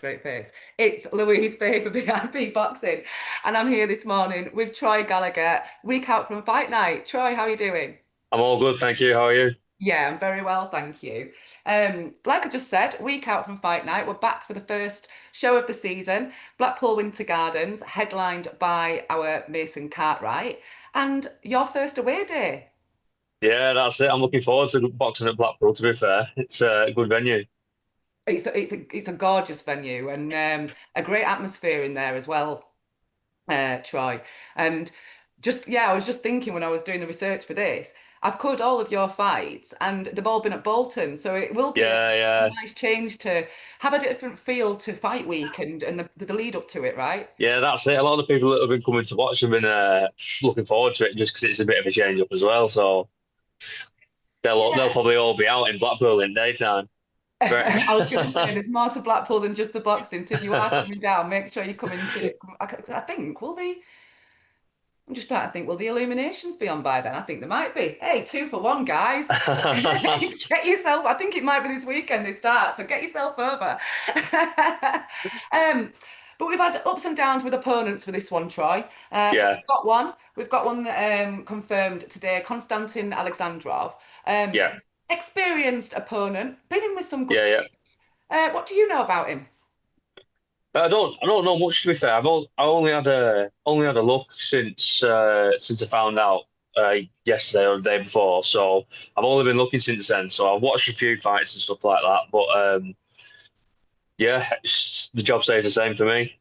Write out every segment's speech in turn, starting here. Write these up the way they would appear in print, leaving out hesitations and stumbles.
straight face. It's Louise Faber BIP Boxing, and I'm here this morning with Troy Gallagher, week out from fight night. Troy, how are you doing? I'm all good, thank you. How are you? Yeah, I'm very well, thank you. Like I just said, week out from fight night, we're back for the first show of the season, Blackpool Winter Gardens, headlined by our Mason Cartwright, and your first away day. Yeah, that's it. I'm looking forward to boxing at Blackpool, to be fair. It's a good venue. It's a gorgeous venue and a great atmosphere in there as well, Troy. And just yeah, I was just thinking when I was doing the research for this, I've covered all of your fights and they've all been at Bolton, so it will be Yeah, a yeah. nice change to have a different feel to fight week and the lead up to it, right? Yeah, that's it. A lot of the people that have been coming to watch have been looking forward to it just because it's a bit of a change up as well. So they'll Yeah. probably all be out in Blackpool in daytime. Correct. I was going to say there's more to Blackpool than just the boxing, so if you are coming down, make sure you come into. I think will they? I'm just trying to think, will the illuminations be on by then? I think there might be. Hey, two for one, guys. Get yourself, I think it might be this weekend they start, so get yourself over. um, but we've had ups and downs with opponents for this one, Troy. But Yeah, we've got one. We've got one confirmed today, Konstantin Alexandrov. Um, yeah, experienced opponent, been in with some good yeah, yeah. fights. What do you know about him? I don't know much to be fair. I only had a look since I found out yesterday or the day before. So I've only been looking since then. So I've watched a few fights and stuff like that. But yeah, the job stays the same for me.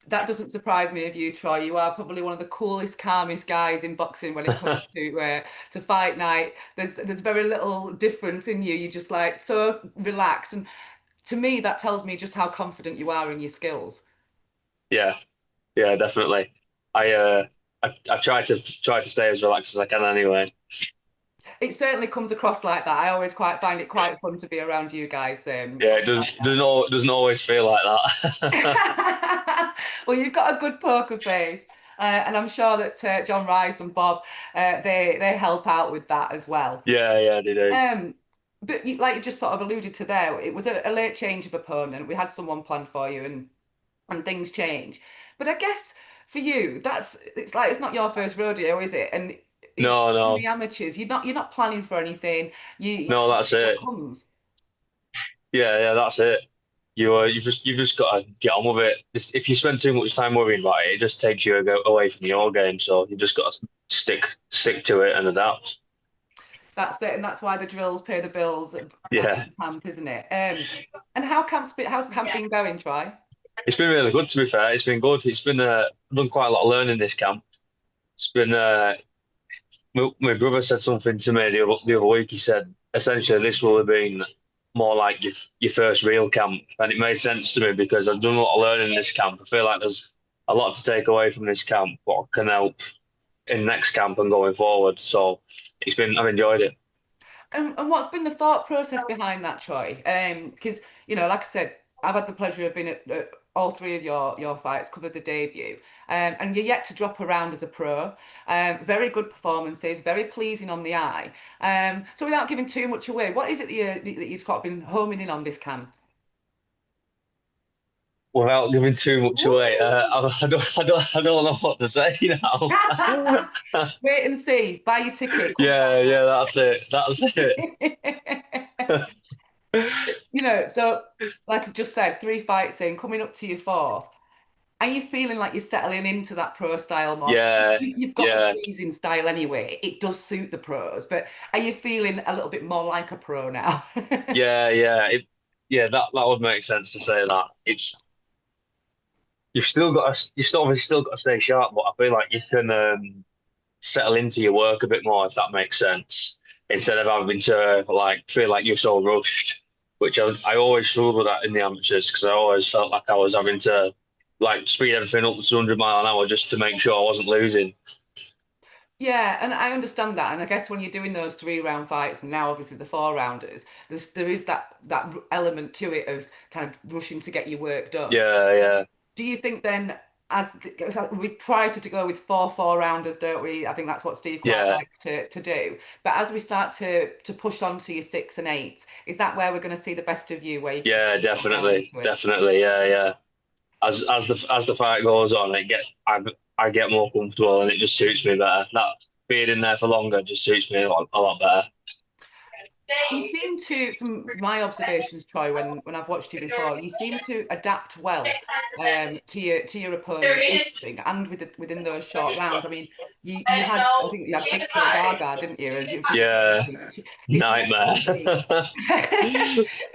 That doesn't surprise me of you, Troy. You are probably one of the coolest, calmest guys in boxing when it comes to fight night. There's very little difference in you. You're just like so relaxed, and to me, that tells me just how confident you are in your skills. Yeah, yeah, definitely. I try to stay as relaxed as I can anyway. It certainly comes across like that. I always quite find it quite fun to be around you guys. Yeah, it doesn't always feel like that. Well, you've got a good poker face, and I'm sure that John Rice and Bob they help out with that as well. Yeah, yeah, they do. Um, but like you just sort of alluded to there, it was a late change of opponent. We had someone planned for you, and things change. But I guess for you, it's like it's not your first rodeo, is it? And No, in no, the amateurs, you're not planning for anything. You no, that's what it. comes. Yeah, yeah, that's it. You've just got to get on with it. If you spend too much time worrying about it, it just takes you away from your game. So you just got to stick to it and adapt. That's it, and that's why the drills pay the bills back Yeah, in camp, isn't it? And how's camp been going, Troy? it's been really good to be fair. It's been good. I've done quite a lot of learning this camp. It's been my brother said something to me the other week. He said essentially this will have been more like your first real camp, and it made sense to me because I've done a lot of learning in this camp. I feel like there's a lot to take away from this camp, but can help in next camp and going forward. So I've enjoyed it. And what's been the thought process behind that, Troy? Because like I said, I've had the pleasure of being at all three of your fights, covered the debut, and you're yet to drop around as a pro. Very good performances, very pleasing on the eye. So without giving too much away, what is it that you've sort of been homing in on this camp? Without giving too much away, Woo! I don't know what to say now. Wait and see. Buy your ticket. Come Yeah, yeah, that's it. That's it. fight. So like I've just said, three fights in, coming up to your fourth. Are you feeling like you're settling into that pro style more? 'Cause Yeah, you've got the yeah, pleasing style anyway. It does suit the pros, but are you feeling a little bit more like a pro now? yeah, yeah. That would make sense to say that. You've still got to stay sharp, but I feel like you can settle into your work a bit more if that makes sense. Instead of having to like feel like you're so rushed, which I always struggled with that in the amateurs because I always felt like I was having to like speed everything up to 100 mile an hour just to make sure I wasn't losing. Yeah, and I understand that. And I guess when you're doing those three-round fights, and now obviously the four-rounders, there is that element to it of kind of rushing to get your work done. Yeah, yeah. Do you think then? we try to go with four rounders, don't we? I think that's what Steve quite Yeah, likes to do. But as we start to push on to your six and eight, is that where we're going to see the best of you, where you can yeah, push on more definitely, into it? definitely, yeah, yeah. As the fight goes on, I get more comfortable and it just suits me better. That being in there for longer just suits me a lot better. You seem to, from my observations, Troy, when I've watched you before, you seem to adapt well to your opponent in the ring and within those short rounds. I mean, you had I think you had Victor Gaga, didn't you, as your Yeah, debut, which is never nightmare. easy.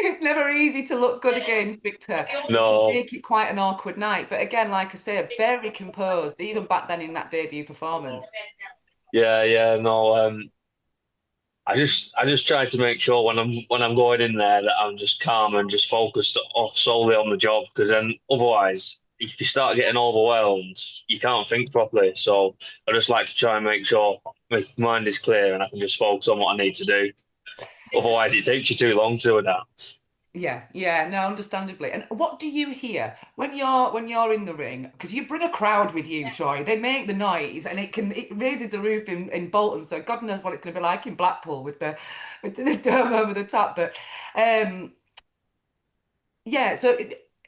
It's never easy to look good against Victor. He can No, make it quite an awkward night, but again, like I say, very composed, even back then in that debut performance. yeah, yeah, no. I just try to make sure when I'm going in there that I'm just calm and just focused solely on the job because then otherwise if you start getting overwhelmed you can't think properly. So I just like to try and make sure my mind is clear and I can just focus on what I need to do. Otherwise it takes you too long to adapt. Yeah, yeah, no, understandably. And what do you hear when you're in the ring? Because you bring a crowd with you, Troy. They make the noise, and it raises the roof in Bolton. So God knows what it's going to be like in Blackpool with the dome over the top. But um, yeah. So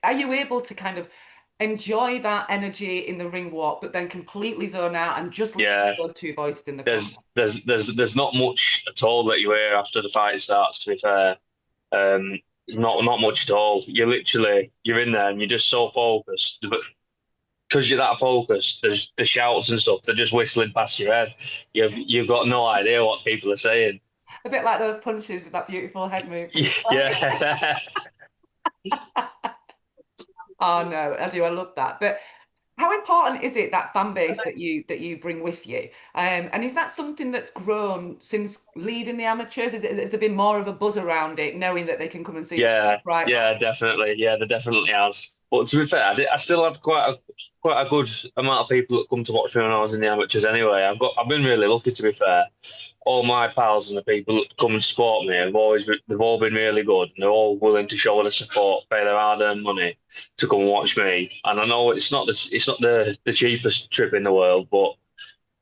are you able to kind of enjoy that energy in the ring walk, but then completely zone out and just listen to Yeah, those two voices in the corner? there's not much at all that you hear after the fight starts, to be fair. Not much at all. You're in there and you're just so focused. But because you're that focused, there's the shouts and stuff, they're just whistling past your head. You've got no idea what people are saying. A bit like those punches with that beautiful head movement. Yeah. Oh no, I do. I love that. But how important is it that fan base that you bring with you? And is that something that's grown since leaving the amateurs? Has there been more of a buzz around it, knowing that they can come and see Yeah, right yeah, back? definitely. Yeah, there definitely has. But to be fair, I still had quite a good amount of people that come to watch me when I was in the amateurs anyway. I've been really lucky to be fair. All my pals and the people that come and support me they've all been really good and they're all willing to show their support, pay their hard-earned money to come and watch me. And I know it's not the cheapest trip in the world, but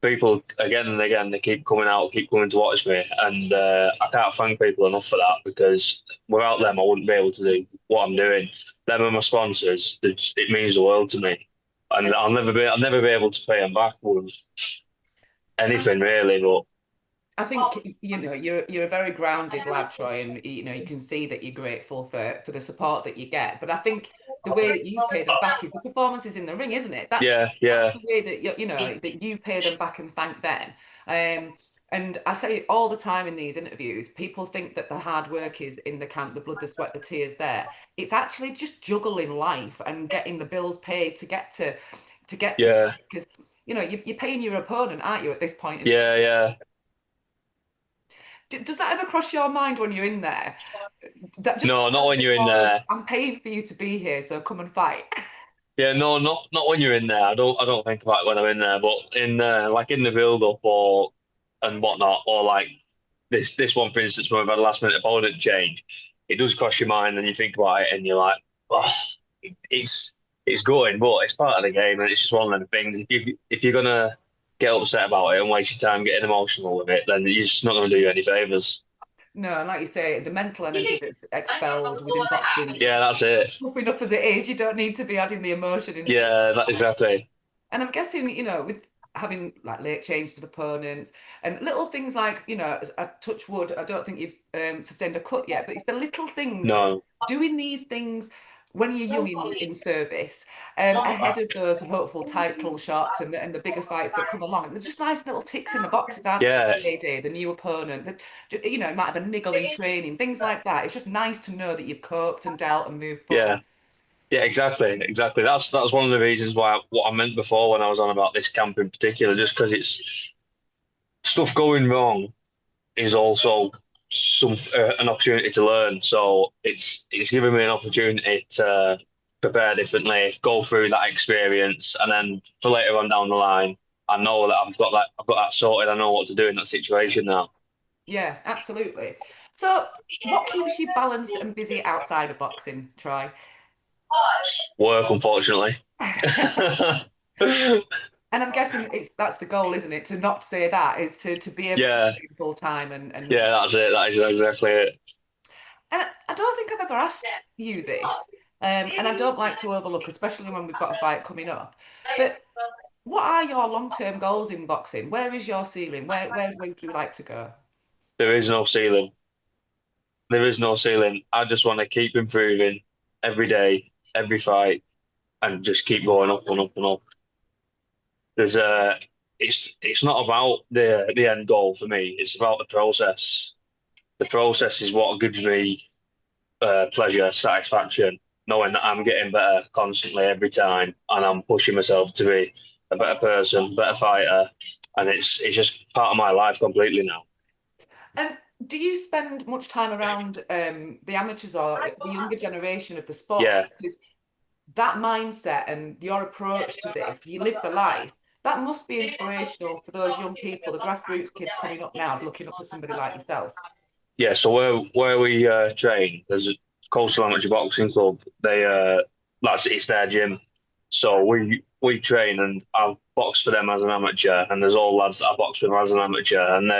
people again and again they keep coming out, keep coming to watch me, and I can't thank people enough for that because without them I wouldn't be able to do what I'm doing. Them and my sponsors, it means the world to me, and I'll never be able to pay them back with anything really. But I think you're a very grounded lad, Troy, and you can see that you're grateful for the support that you get. But I think the way that you pay them back is the performances in the ring, isn't it? yeah, That's yeah, the way that that you pay them back and thank them. Um, and I say it all the time in these interviews, people think that the hard work is in the camp, the blood, the sweat, the tears there. It's actually just juggling life and getting the bills paid to get to yeah, because you're paying your opponent, aren't you, at this point in the yeah, yeah. does that ever cross your mind when you're in there? That just No, not when the you're in thought of there. I'm paying for you to be here, so come and fight. Yeah, no, not when you're in there. I don't think about it when I'm in there, but in like in the build up or and whatnot, or like this one for instance, where we've had a last minute opponent change, it does cross your mind and you think about it and you're like, oh, it's it's going, but it's part of the game and it's just one of them things. If you're gonna get upset about it and waste your time getting emotional with it, then you're just not gonna do you any favors. No, and like you say, the mental energy that's expelled within boxing, Yeah, that's it. tough enough as it is, you don't need to be adding the emotion into it. Yeah, that exactly. And I'm guessing, with having like late changes of opponents and little things like, a touch wood, I don't think you've sustained a cut yet, but it's the little things that No. doing these things when you're young in service, ahead of those hopeful title shots and the bigger fights that come along. They're just nice little ticks in the boxes, aren't they? Yeah, The payday, the new opponent, it might have a niggle in training, things like that. It's just nice to know that you've coped and dealt and moved forward. yeah. Yeah, exactly, exactly. That's one of the reasons why what I meant before when I was on about this camp in particular, just because it's stuff going wrong is also an opportunity to learn. So it's giving me an opportunity to prepare differently, go through that experience, and then for later on down the line, I know that I've got that sorted. I know what to do in that situation now. Yeah, absolutely. So, what keeps you balanced and busy outside of boxing, Troy? Work, unfortunately. And I'm guessing that's the goal, isn't it? To not say that is to be able to Yeah, train full time and yeah, that's it. That is exactly it. And I don't think I've ever asked you this, and I don't like to overlook, especially when we've got a fight coming up. But what are your long-term goals in boxing? Where is your ceiling? Where would you like to go? There is no ceiling. There is no ceiling. I just want to keep improving every day, every fight, and just keep going up and up and up. There's a, it's not about the end goal for me. It's about the process. The process is what gives me pleasure, satisfaction, knowing that I'm getting better constantly every time, and I'm pushing myself to be a better person, better fighter, and it's just part of my life completely now. And do you spend much time around the amateurs or the younger generation of the sport? Yeah, Because that mindset and your approach to this, you live the life, that must be inspirational for those young people, the grassroots kids coming up now, looking up to somebody like yourself. yeah. So where we train, there's a Coastal Amateur Boxing Club. That's it's their gym. So we train, and I've boxed for them as an amateur, and there's all lads that I box with as an amateur, and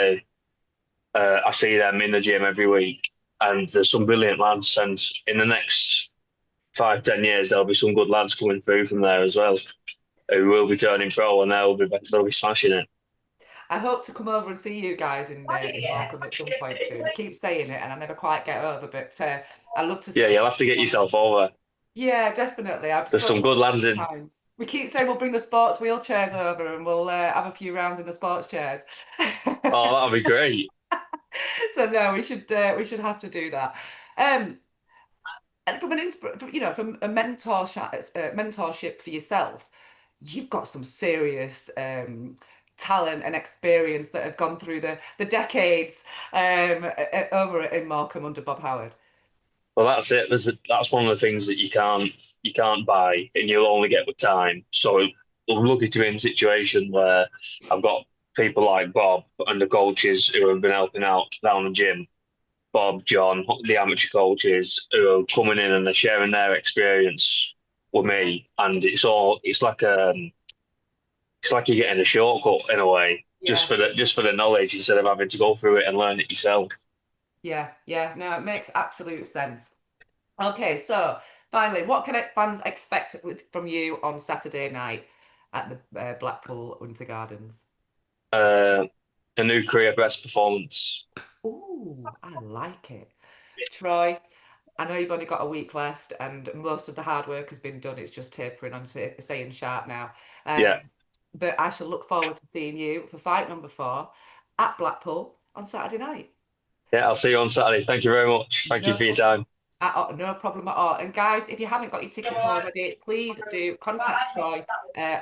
I see them in the gym every week, and there's some brilliant lads, and in the next 5, 10 years there'll be some good lads coming through from there as well, who will be turning pro, and they'll be smashing it. I hope to come over and see you guys in Morecambe at some point soon. I keep saying it and I never quite get over, but I love to Yeah, see you'll have to get you. yourself over. Yeah, definitely. I've There's some spoken good a lads few in. times. We keep saying we'll bring the sports wheelchairs over and we'll have a few rounds in the sports chairs. Oh, that'll be great. So no, we should have to do that. Um, and from from a mentorship for yourself, you've got some serious talent and experience that have gone through the decades over in Morecambe under Bob Howard. Well, that's it. That's one of the things that you can't buy, and you'll only get with time. So I'm lucky to be in a situation where I've got people like Bob and the coaches who have been helping out down the gym. Bob, John, the amateur coaches who are coming in and they're sharing their experience with me, and it's like you're getting a shortcut in a way, Yeah, just for the knowledge instead of having to go through it and learn it yourself. yeah, yeah. No, it makes absolute sense. Okay, so finally, what can fans expect from you on Saturday night at the Blackpool Winter Gardens? Uh, a new career best performance. Ooh, I like it. Troy, I know you've only got a week left and most of the hard work has been done. It's just tapering on staying sharp now. Yeah, But I shall look forward to seeing you for fight number 4 at Blackpool on Saturday night. yeah. I'll see you on Saturday. Thank you very much. Thank you No for your problem. time. No problem at all. And guys, if you haven't got your tickets already, please do contact Troy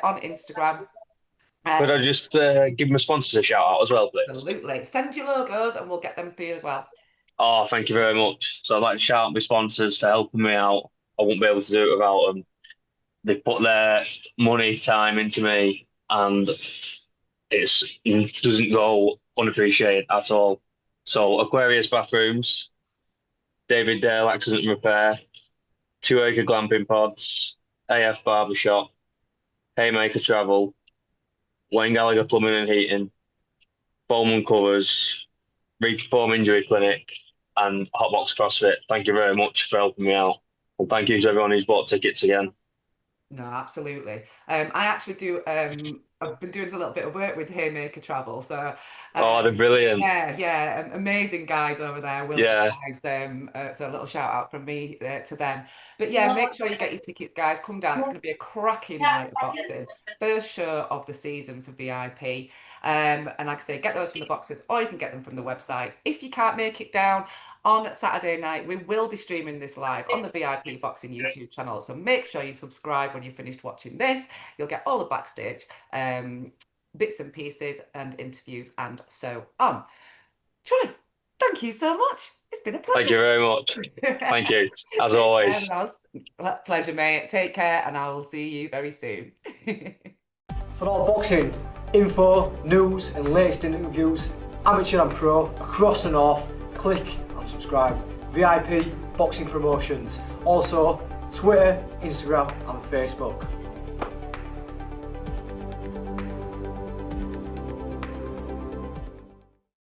on Instagram. Could Um, I just give my sponsors a shout out as well, please? Absolutely. Send your logos and we'll get them for you as well. Oh, thank you very much. So I'd like to shout out my sponsors for helping me out. I wouldn't be able to do it without them. They put their money, time into me, and it doesn't go unappreciated at all. So Aquarius Bathrooms, David Dale Accident and Repair, Two Acre Glamping Pods, AF Barbershop, Haymaker Travel, Wayne Gallagher Plumbing and Heating, Bowman Covers, Reform Injury Clinic, and Hotbox CrossFit. Thank you very much for helping me out. And thank you to everyone who's bought tickets again. No, absolutely. I actually do. I've been doing a little bit of work with Haymaker Travel, so Oh, they're brilliant. yeah, yeah, amazing guys over there. Will Yeah, guys, so a little shout out from me to them. But yeah, make sure you get your tickets, guys. Come down. It's going to be a cracking night of boxing. First show of the season for VIP. And like I say, get those from the boxes, or you can get them from the website. If you can't make it down on Saturday night, we will be streaming this live on the VIP Boxing YouTube channel. So make sure you subscribe when you've finished watching this. You'll get all the backstage bits and pieces and interviews and so on. Troy, thank you so much. It's been a thank you very much. pleasure. Thank you, as Take care, and always. pleasure, mate. Take care, and I will see you very soon. For all boxing info, news and latest interviews, amateur and pro, across the north, click and subscribe. VIP Boxing Promotions. Also Twitter, Instagram and Facebook.